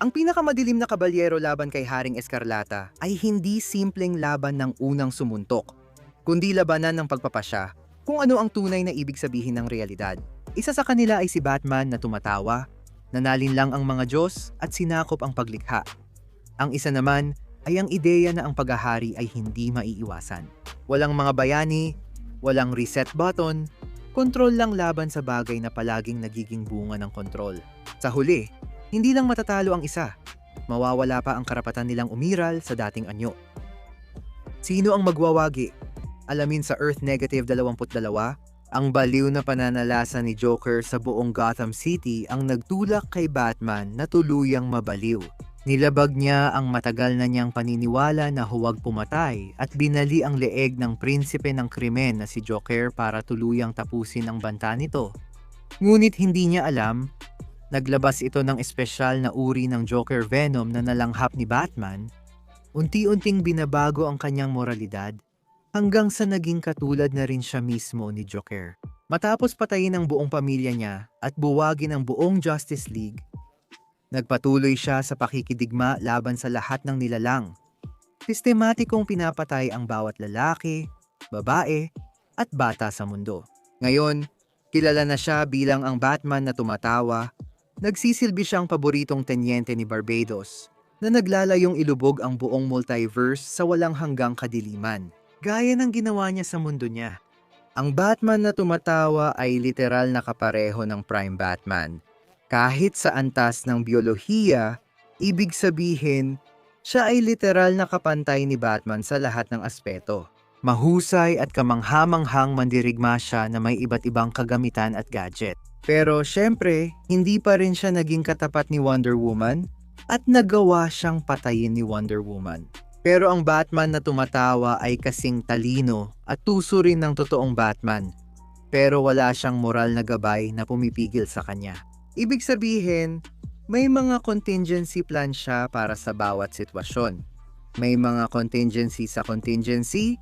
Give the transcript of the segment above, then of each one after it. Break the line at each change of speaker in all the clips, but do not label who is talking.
Ang pinakamadilim na kabalyero laban kay Haring Escarlata ay hindi simpleng laban ng unang sumuntok, kundi labanan ng pagpapasya kung ano ang tunay na ibig sabihin ng realidad. Isa sa kanila ay si Batman na tumatawa, nanalin lang ang mga Diyos at sinakop ang paglikha. Ang isa naman ay ang ideya na ang paghahari ay hindi maiiwasan. Walang mga bayani, walang reset button, kontrol lang laban sa bagay na palaging nagiging bunga ng kontrol. Sa huli, hindi lang matatalo ang isa, mawawala pa ang karapatan nilang umiral sa dating anyo. Sino ang magwawagi? Alamin sa Earth Negative 22, ang baliw na pananalasa ni Joker sa buong Gotham City ang nagtulak kay Batman na tuluyang mabaliw. Nilabag niya ang matagal na niyang paniniwala na huwag pumatay at binali ang leeg ng prinsipe ng krimen na si Joker para tuluyang tapusin ang banta nito. Ngunit hindi niya alam, naglabas ito ng espesyal na uri ng Joker Venom na nalanghap ni Batman, unti-unting binabago ang kanyang moralidad hanggang sa naging katulad na rin siya mismo ni Joker. Matapos patayin ang buong pamilya niya at buwagin ang buong Justice League, nagpatuloy siya sa pakikidigma laban sa lahat ng nilalang. Sistematikong pinapatay ang bawat lalaki, babae, at bata sa mundo. Ngayon, kilala na siya bilang ang Batman na tumatawa. Nagsisilbi siyang paboritong tenyente ni Barbados na naglalayong ilubog ang buong multiverse sa walang hanggang kadiliman, gaya ng ginawa niya sa mundo niya. Ang Batman na tumatawa ay literal na kapareho ng Prime Batman. Kahit sa antas ng biyolohiya, ibig sabihin, siya ay literal na kapantay ni Batman sa lahat ng aspeto. Mahusay at kamanghamanghang mandirigma siya na may iba't ibang kagamitan at gadget. Pero syempre, hindi pa rin siya naging katapat ni Wonder Woman at nagawa siyang patayin ni Wonder Woman. Pero ang Batman na tumatawa ay kasing talino at tuso rin ng totoong Batman. Pero wala siyang moral na gabay na pumipigil sa kanya. Ibig sabihin, may mga contingency plan siya para sa bawat sitwasyon. May mga contingency, sa contingency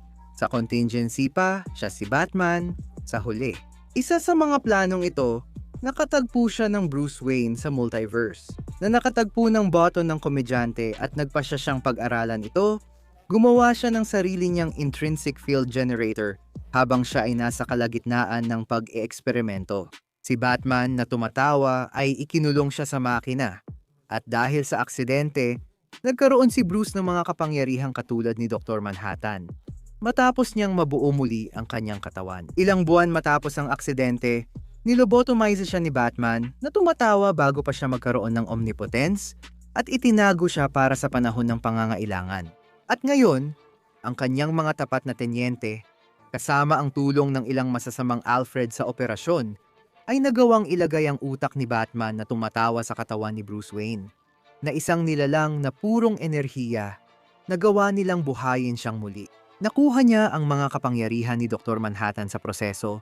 pa, siya si Batman, sa huli. Isa sa mga planong ito, nakatagpo siya ng Bruce Wayne sa multiverse. Na nakatagpo ng boton ng komedyante at nagpasya siyang pag-aralan ito, gumawa siya ng sarili niyang intrinsic field generator habang siya ay nasa kalagitnaan ng pag-eeksperimento. Si Batman na tumatawa ay ikinulong siya sa makina. At dahil sa aksidente, nagkaroon si Bruce ng mga kapangyarihang katulad ni Dr. Manhattan. Matapos niyang mabuo muli ang kanyang katawan. Ilang buwan matapos ang aksidente, nilobotomize siya ni Batman na tumatawa bago pa siya magkaroon ng omnipotence at itinago siya para sa panahon ng pangangailangan. At ngayon, ang kanyang mga tapat na tenyente, kasama ang tulong ng ilang masasamang Alfred sa operasyon, ay nagawang ilagay ang utak ni Batman na tumatawa sa katawan ni Bruce Wayne, na isang nilalang na purong enerhiya, nagawa nilang buhayin siyang muli. Nakuha niya ang mga kapangyarihan ni Dr. Manhattan sa proseso,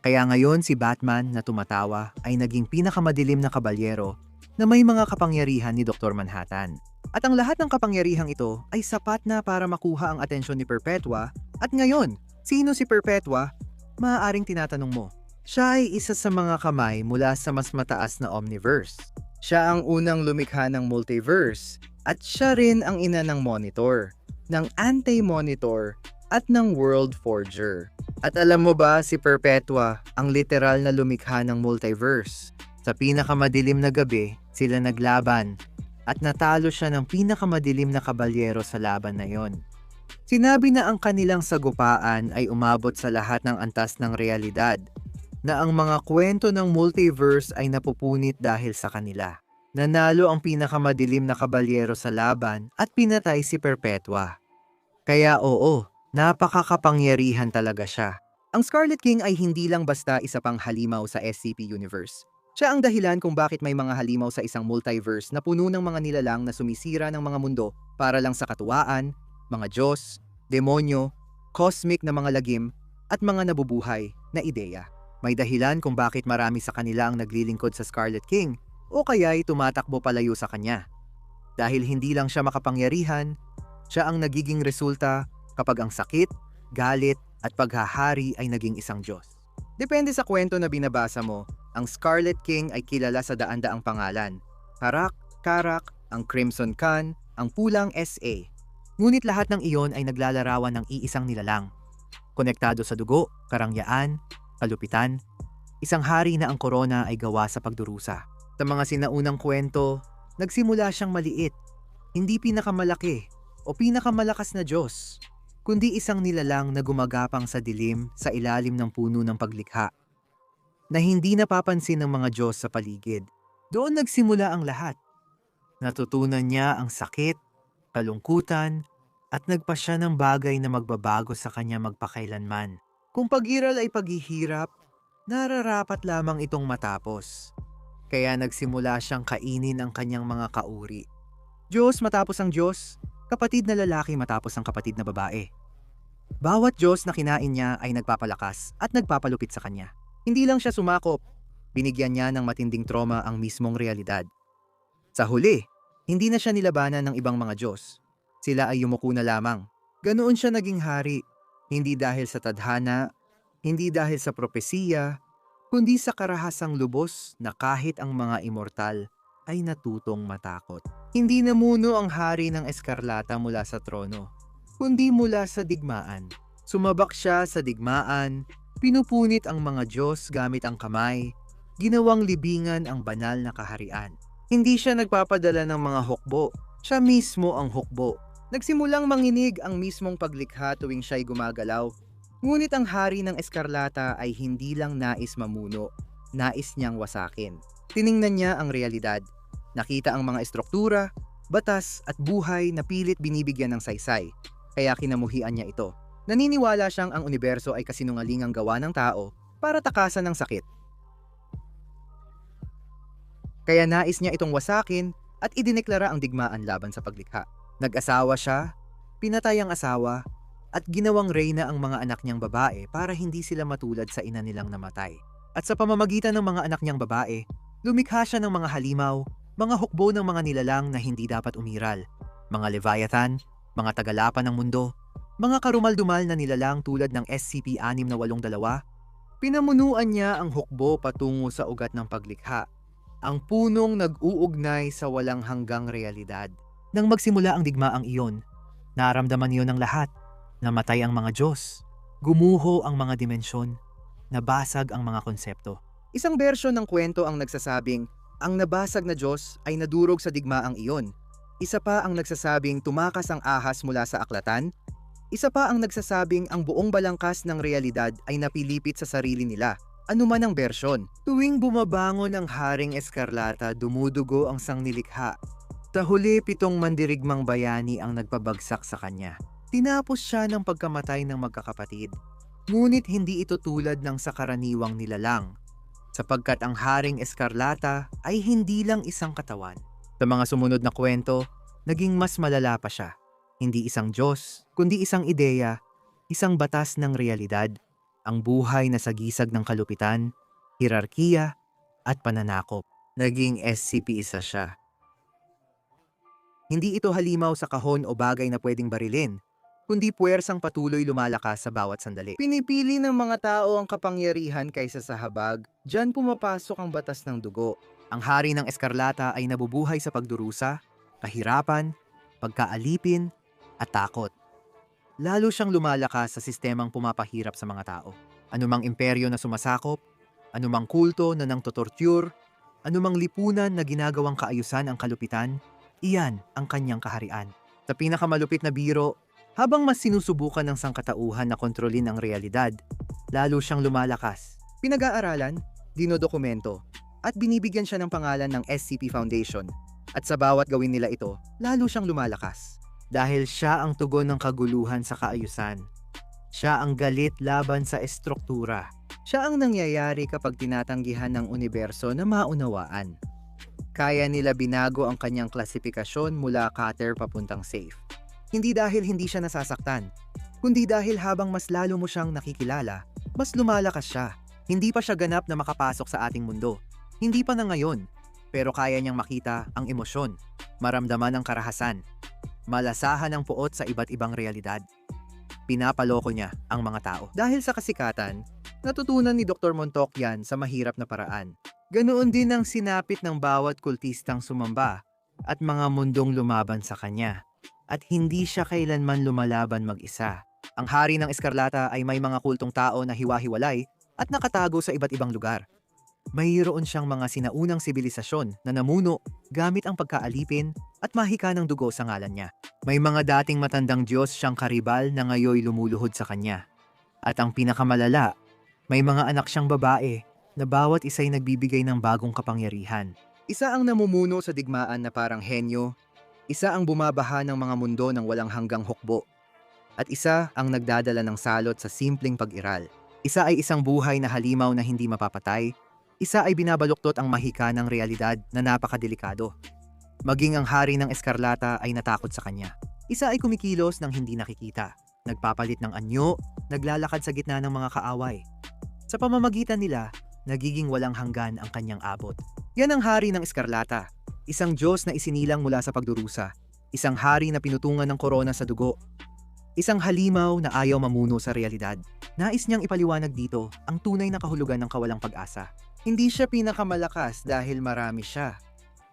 kaya ngayon si Batman na tumatawa ay naging pinakamadilim na kabalyero na may mga kapangyarihan ni Dr. Manhattan. At ang lahat ng kapangyarihang ito ay sapat na para makuha ang atensyon ni Perpetua. At ngayon, sino si Perpetua? Maaaring tinatanong mo. Siya ay isa sa mga kamay mula sa mas mataas na Omniverse. Siya ang unang lumikha ng multiverse at siya rin ang ina ng Monitor, ng Anti-Monitor at ng World Forger. At alam mo ba si Perpetua ang literal na lumikha ng multiverse? Sa pinakamadilim na gabi, sila naglaban at natalo siya ng pinakamadilim na kabalyero sa laban na yon. Sinabi na ang kanilang sagupaan ay umabot sa lahat ng antas ng realidad, na ang mga kwento ng multiverse ay napupunit dahil sa kanila. Nanalo ang pinakamadilim na kabalyero sa laban at pinatay si Perpetua. Kaya oo, napakakapangyarihan talaga siya. Ang Scarlet King ay hindi lang basta isa pang halimaw sa SCP Universe. Siya ang dahilan kung bakit may mga halimaw sa isang multiverse na puno ng mga nilalang na sumisira ng mga mundo para lang sa katuwaan, mga Diyos, demonyo, cosmic na mga lagim, at mga nabubuhay na ideya. May dahilan kung bakit marami sa kanila ang naglilingkod sa Scarlet King o kaya'y tumatakbo palayo sa kanya. Dahil hindi lang siya makapangyarihan, siya ang nagiging resulta kapag ang sakit, galit at paghahari ay naging isang Diyos. Depende sa kwento na binabasa mo, ang Scarlet King ay kilala sa daan-daang pangalan. Harak, Karak, ang Crimson Khan, ang Pulang SA. Ngunit lahat ng iyon ay naglalarawan ng iisang nilalang. Konektado sa dugo, karangyaan, kalupitan, isang hari na ang korona ay gawa sa pagdurusa. Sa mga sinaunang kwento, nagsimula siyang maliit, hindi pinakamalaki o pinakamalakas na Diyos, kundi isang nilalang na gumagapang sa dilim sa ilalim ng puno ng paglikha, na hindi napapansin ng mga Diyos sa paligid. Doon nagsimula ang lahat. Natutunan niya ang sakit, kalungkutan, at nagpa siya ng bagay na magbabago sa kanya magpakailanman. Kung pag-iral ay paghihirap, nararapat lamang itong matapos. Kaya nagsimula siyang kainin ang kanyang mga kauri. Diyos matapos ang Diyos, kapatid na lalaki matapos ang kapatid na babae. Bawat Diyos na kinain niya ay nagpapalakas at nagpapalupit sa kanya. Hindi lang siya sumakop, binigyan niya ng matinding trauma ang mismong realidad. Sa huli, hindi na siya nilabanan ng ibang mga Diyos. Sila ay yumuko na lamang. Ganoon siya naging hari, hindi dahil sa tadhana, hindi dahil sa propesiya, kundi sa karahasang lubos na kahit ang mga immortal ay natutong matakot. Hindi namuno ang hari ng Eskarlata mula sa trono, kundi mula sa digmaan. Sumabak siya sa digmaan, pinupunit ang mga Diyos gamit ang kamay, ginawang libingan ang banal na kaharian. Hindi siya nagpapadala ng mga hukbo, siya mismo ang hukbo. Nagsimulang manginig ang mismong paglikha tuwing siya'y gumagalaw. Ngunit ang hari ng Eskarlata ay hindi lang nais mamuno, nais niyang wasakin. Tiningnan niya ang realidad. Nakita ang mga estruktura, batas at buhay na pilit binibigyan ng saysay. Kaya kinamuhian niya ito. Naniniwala siyang ang universo ay kasinungalingang gawa ng tao para takasan ng sakit. Kaya nais niya itong wasakin at idineklara ang digmaan laban sa paglikha. Nag-asawa siya, pinatay ang asawa, at ginawang reyna ang mga anak niyang babae para hindi sila matulad sa ina nilang namatay. At sa pamamagitan ng mga anak niyang babae, lumikha siya ng mga halimaw, mga hukbo ng mga nilalang na hindi dapat umiral, mga Leviathan, mga tagalapan ng mundo, mga karumal-dumal na nilalang tulad ng SCP-682. Pinamunuan niya ang hukbo patungo sa ugat ng paglikha, ang punong nag-uugnay sa walang hanggang realidad. Nang magsimula ang digmaang iyon, naramdaman niyo ng lahat. Namatay ang mga Diyos, gumuho ang mga dimensyon, nabasag ang mga konsepto. Isang bersyon ng kwento ang nagsasabing, ang nabasag na Diyos ay nadurog sa digmaang iyon. Isa pa ang nagsasabing tumakas ang ahas mula sa aklatan. Isa pa ang nagsasabing ang buong balangkas ng realidad ay napilipit sa sarili nila. Ano man ang bersyon. Tuwing bumabangon ang Haring Eskarlata, dumudugo ang sangnilikha. Sa huli, 7 mandirigmang bayani ang nagpabagsak sa kanya. Tinapos siya ng pagkamatay ng magkakapatid. Ngunit hindi ito tulad ng sa karaniwang nilalang, sapagkat ang Haring Eskarlata ay hindi lang isang katawan. Sa mga sumunod na kwento, naging mas malala pa siya. Hindi isang Diyos, kundi isang ideya, isang batas ng realidad, ang buhay na sagisag ng kalupitan, hirarkiya, at pananakop. Naging SCP-1 siya. Hindi ito halimaw sa kahon o bagay na pwedeng barilin, kundi puwersang patuloy lumalakas sa bawat sandali. Pinipili ng mga tao ang kapangyarihan kaysa sa habag, diyan pumapasok ang batas ng dugo. Ang hari ng Eskarlata ay nabubuhay sa pagdurusa, kahirapan, pagkaalipin, at takot. Lalo siyang lumalakas sa sistemang pumapahirap sa mga tao. Anumang imperyo na sumasakop, anumang kulto na nang totorture, anumang lipunan na ginagawang kaayusan ang kalupitan, iyan ang kanyang kaharian. Sa pinakamalupit na biro, habang mas sinusubukan ng sangkatauhan na kontrolin ang realidad, lalo siyang lumalakas. Pinag-aaralan, dinodokumento, at binibigyan siya ng pangalan ng SCP Foundation. At sa bawat gawin nila ito, lalo siyang lumalakas. Dahil siya ang tugon ng kaguluhan sa kaayusan. Siya ang galit laban sa estruktura. Siya ang nangyayari kapag tinatanggihan ng universo na maunawaan. Kaya nila binago ang kanyang klasifikasyon mula cutter papuntang safe. Hindi dahil hindi siya nasasaktan, kundi dahil habang mas lalo mo siyang nakikilala, mas lumalakas siya. Hindi pa siya ganap na makapasok sa ating mundo. Hindi pa na ngayon, pero kaya niyang makita ang emosyon, maramdaman ang karahasan, malasahan ang puot sa iba't ibang realidad. Pinapaloko niya ang mga tao. Dahil sa kasikatan, natutunan ni Dr. Montok yan sa mahirap na paraan. Ganoon din ang sinapit ng bawat kultistang sumamba at mga mundong lumaban sa kanya. At hindi siya kailanman lumalaban mag-isa. Ang hari ng Eskarlata ay may mga kultong tao na hiwa-hiwalay at nakatago sa iba't ibang lugar. Mayroon siyang mga sinaunang sibilisasyon na namuno gamit ang pagkaalipin at mahika ng dugo sa ngalan niya. May mga dating matandang Diyos siyang karibal na ngayoy lumuluhod sa kanya. At ang pinakamalala, may mga anak siyang babae na bawat isa'y nagbibigay ng bagong kapangyarihan. Isa ang namumuno sa digmaan na parang henyo, isa ang bumabaha ng mga mundo ng walang hanggang hukbo, at isa ang nagdadala ng salot sa simpleng pag-iral. Isa ay isang buhay na halimaw na hindi mapapatay, isa ay binabaluktot ang mahika ng realidad na napakadelikado. Maging ang hari ng Eskarlata ay natakot sa kanya. Isa ay kumikilos ng hindi nakikita, nagpapalit ng anyo, naglalakad sa gitna ng mga kaaway. Sa pamamagitan nila, nagiging walang hanggan ang kanyang abot. Yan ang hari ng Eskarlata, isang Diyos na isinilang mula sa pagdurusa, isang hari na pinutungan ng korona sa dugo, isang halimaw na ayaw mamuno sa realidad. Nais niyang ipaliwanag dito ang tunay na kahulugan ng kawalang pag-asa. Hindi siya pinakamalakas dahil marami siya,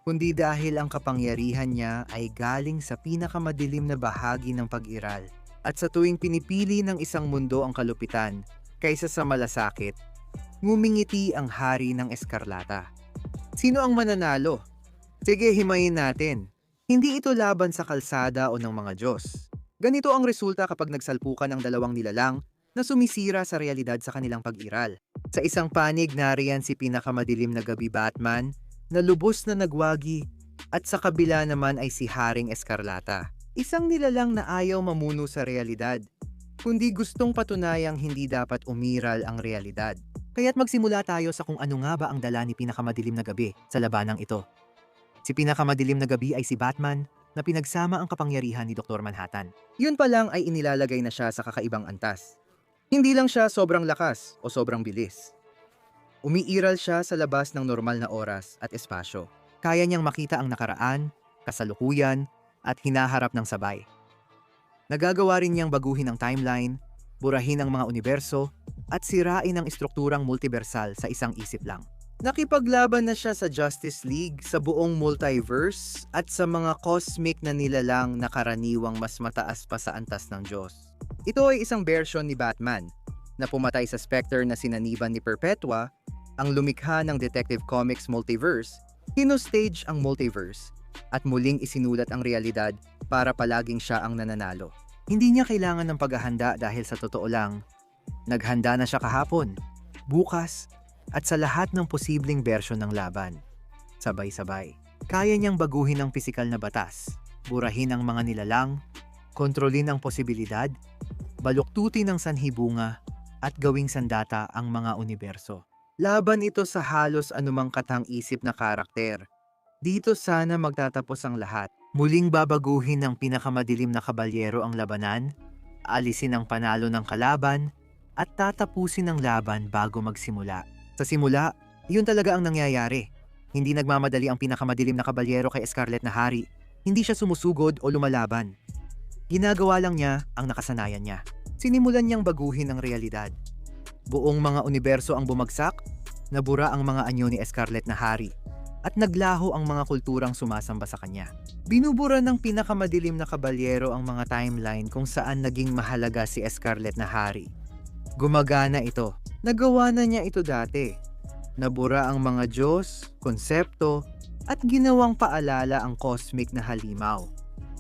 kundi dahil ang kapangyarihan niya ay galing sa pinakamadilim na bahagi ng pag-iral. At sa tuwing pinipili ng isang mundo ang kalupitan kaysa sa malasakit, ngumingiti ang hari ng Eskarlata. Sino ang mananalo? Sige, himayin natin. Hindi ito laban sa kalsada o ng mga Diyos. Ganito ang resulta kapag nagsalpukan ang dalawang nilalang na sumisira sa realidad sa kanilang pag-iral. Sa isang panig nariyan si pinakamadilim na gabi Batman na lubos na nagwagi at sa kabila naman ay si Haring Eskarlata. Isang nilalang na ayaw mamuno sa realidad, kundi gustong patunayang hindi dapat umiral ang realidad. Kaya't magsimula tayo sa kung ano nga ba ang dala ni pinakamadilim na gabi sa labanang ito. Si pinakamadilim na gabi ay si Batman na pinagsama ang kapangyarihan ni Dr. Manhattan. Yun pa lang ay inilalagay na siya sa kakaibang antas. Hindi lang siya sobrang lakas o sobrang bilis. Umiiral siya sa labas ng normal na oras at espasyo. Kaya niyang makita ang nakaraan, kasalukuyan, at hinaharap ng sabay. Nagagawa rin niyang baguhin ang timeline, burahin ang mga universo, at sirain ang estrukturang multiversal sa isang isip lang. Nakipaglaban na siya sa Justice League, sa buong multiverse, at sa mga cosmic na nilalang na karaniwang mas mataas pa sa antas ng Diyos. Ito ay isang version ni Batman na pumatay sa Spectre na sinaniban ni Perpetua, ang lumikha ng Detective Comics Multiverse, hinostage ang multiverse, at muling isinulat ang realidad para palaging siya ang nananalo. Hindi niya kailangan ng paghahanda dahil sa totoo lang, naghanda na siya kahapon, bukas, at sa lahat ng posibleng bersyon ng laban. Sabay-sabay. Kaya niyang baguhin ang pisikal na batas, burahin ang mga nilalang, kontrolin ang posibilidad, baluktutin ang sanhibunga, at gawing sandata ang mga universo. Laban ito sa halos anumang katang-isip na karakter. Dito sana magtatapos ang lahat. Muling babaguhin ng pinakamadilim na kabalyero ang labanan, alisin ang panalo ng kalaban, at tatapusin ang laban bago magsimula. Sa simula, yun talaga ang nangyayari. Hindi nagmamadali ang pinakamadilim na kabalyero kay Scarlet na Hari. Hindi siya sumusugod o lumalaban. Ginagawa lang niya ang nakasanayan niya. Sinimulan niyang baguhin ang realidad. Buong mga universo ang bumagsak, nabura ang mga anyo ni Scarlet na Hari, at naglaho ang mga kulturang sumasamba sa kanya. Binubura ng pinakamadilim na kabalyero ang mga timeline kung saan naging mahalaga si Scarlet na Hari. Gumagana ito. Nagawa na niya ito dati. Nabura ang mga Diyos, konsepto, at ginawang paalala ang cosmic na halimaw.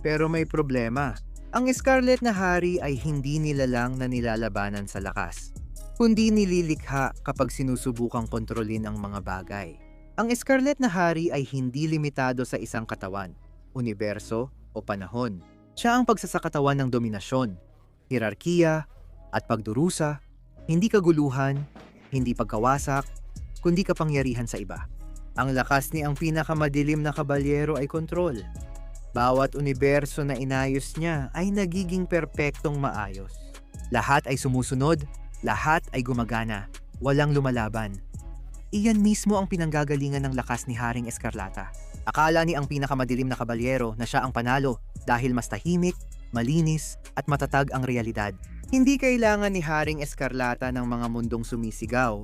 Pero may problema. Ang Scarlet na Hari ay hindi nilalang na nilalabanan sa lakas, kundi nililikha kapag sinusubukang kontrolin ang mga bagay. Ang Scarlet na Hari ay hindi limitado sa isang katawan, universo o panahon. Siya ang pagsasakatawan ng dominasyon, hierarkiya, at pagdurusa, hindi kaguluhan, hindi pagkawasak, kundi kapangyarihan sa iba. Ang lakas ni ang pinakamadilim na kabalyero ay kontrol. Bawat universo na inayos niya ay nagiging perpektong maayos. Lahat ay sumusunod, lahat ay gumagana, walang lumalaban. Iyan mismo ang pinanggagalingan ng lakas ni Haring Eskarlata. Akala ni ang pinakamadilim na kabalyero na siya ang panalo dahil mas tahimik, malinis, at matatag ang realidad. Hindi kailangan ni Haring Eskarlata ng mga mundong sumisigaw,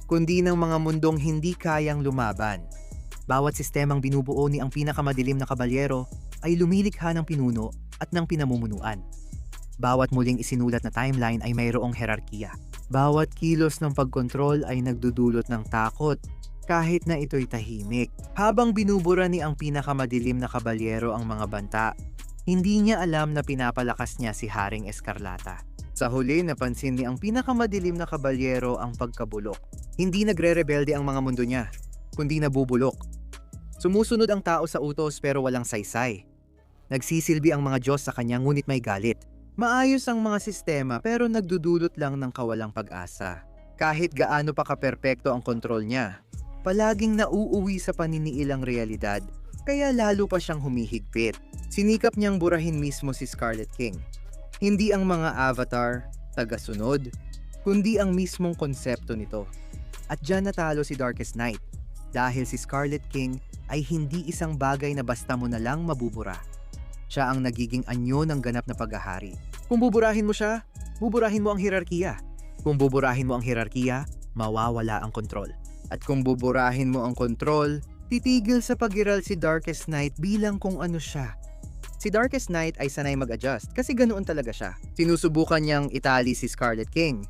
kundi ng mga mundong hindi kayang lumaban. Bawat sistemang binubuo ni ang pinakamadilim na kabalyero ay lumilikha ng pinuno at ng pinamumunuan. Bawat muling isinulat na timeline ay mayroong herarkiya. Bawat kilos ng pagkontrol ay nagdudulot ng takot kahit na ito'y tahimik. Habang binubura ni ang pinakamadilim na kabalyero ang mga banta, hindi niya alam na pinapalakas niya si Haring Escarlata. Sa huli, napansin ni ang pinakamadilim na kabalyero ang pagkabulok. Hindi nagre-rebelde ang mga mundo niya, kundi nabubulok. Sumusunod ang tao sa utos pero walang saysay. Nagsisilbi ang mga Diyos sa kanya ngunit may galit. Maayos ang mga sistema pero nagdudulot lang ng kawalang pag-asa. Kahit gaano pa kaperpekto ang kontrol niya, palaging nauuwi sa paniniilang realidad, kaya lalo pa siyang humihigpit. Sinikap niyang burahin mismo si Scarlet King. Hindi ang mga avatar, tagasunod, kundi ang mismong konsepto nito. At diyan natalo si Darkest Knight dahil si Scarlet King ay hindi isang bagay na basta mo na lang mabubura. Siya ang nagiging anyo ng ganap na paghahari. Kung buburahin mo siya, buburahin mo ang hierarkiya. Kung buburahin mo ang hierarkiya, mawawala ang kontrol. At kung buburahin mo ang kontrol, titigil sa pag-iral si Darkest Knight bilang kung ano siya. Si Darkest Knight ay sanay mag-adjust kasi ganoon talaga siya. Sinusubukan niyang itali si Scarlet King.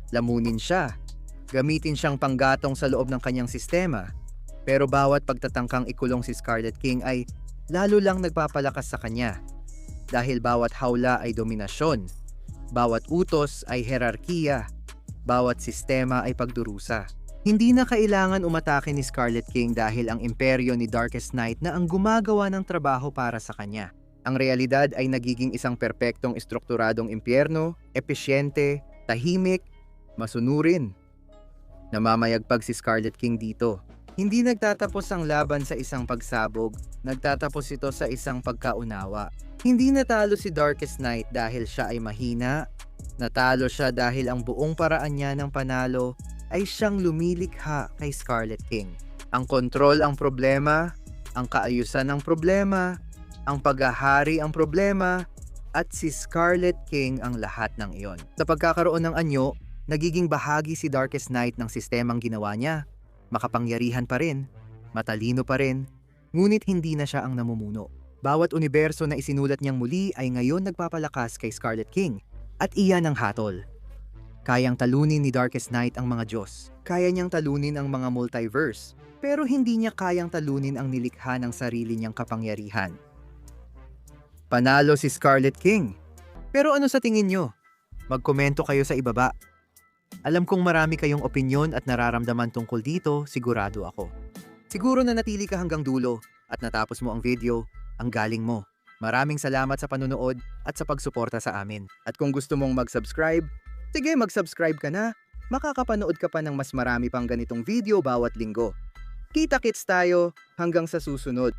Lamunin siya. Gamitin siyang panggatong sa loob ng kanyang sistema. Pero bawat pagtatangkang ikulong si Scarlet King ay lalo lang nagpapalakas sa kanya. Dahil bawat hawla ay dominasyon, bawat utos ay herarkiya, bawat sistema ay pagdurusa. Hindi na kailangan umatake ni Scarlet King dahil ang imperyo ni Darkest Knight na ang gumagawa ng trabaho para sa kanya. Ang realidad ay nagiging isang perpektong estrukturadong impyerno, epesyente, tahimik, masunurin. Namamayagpag si Scarlet King dito. Hindi nagtatapos ang laban sa isang pagsabog, nagtatapos ito sa isang pagkaunawa. Hindi natalo si Darkest Knight dahil siya ay mahina, natalo siya dahil ang buong paraan niya ng panalo ay siyang lumilikha kay Scarlet King. Ang kontrol ang problema, ang kaayusan ang problema, ang paghahari ang problema, at si Scarlet King ang lahat ng iyon. Sa pagkakaroon ng anyo, nagiging bahagi si Darkest Knight ng sistemang ginawa niya. Makapangyarihan pa rin, matalino pa rin, ngunit hindi na siya ang namumuno. Bawat universo na isinulat niyang muli ay ngayon nagpapalakas kay Scarlet King, at iyan ang hatol. Kayang talunin ni Darkest Knight ang mga Diyos. Kaya niyang talunin ang mga multiverse, pero hindi niya kayang talunin ang nilikha ng sarili niyang kapangyarihan. Panalo si Scarlet King. Pero ano sa tingin niyo? Magkomento kayo sa ibaba. Alam kong marami kayong opinyon at nararamdaman tungkol dito, sigurado ako. Siguro na natili ka hanggang dulo at natapos mo ang video, ang galing mo. Maraming salamat sa panonood at sa pagsuporta sa amin. At kung gusto mong mag-subscribe, sige mag-subscribe ka na. Makakapanood ka pa ng mas marami pang ganitong video bawat linggo. Kita-kits tayo hanggang sa susunod.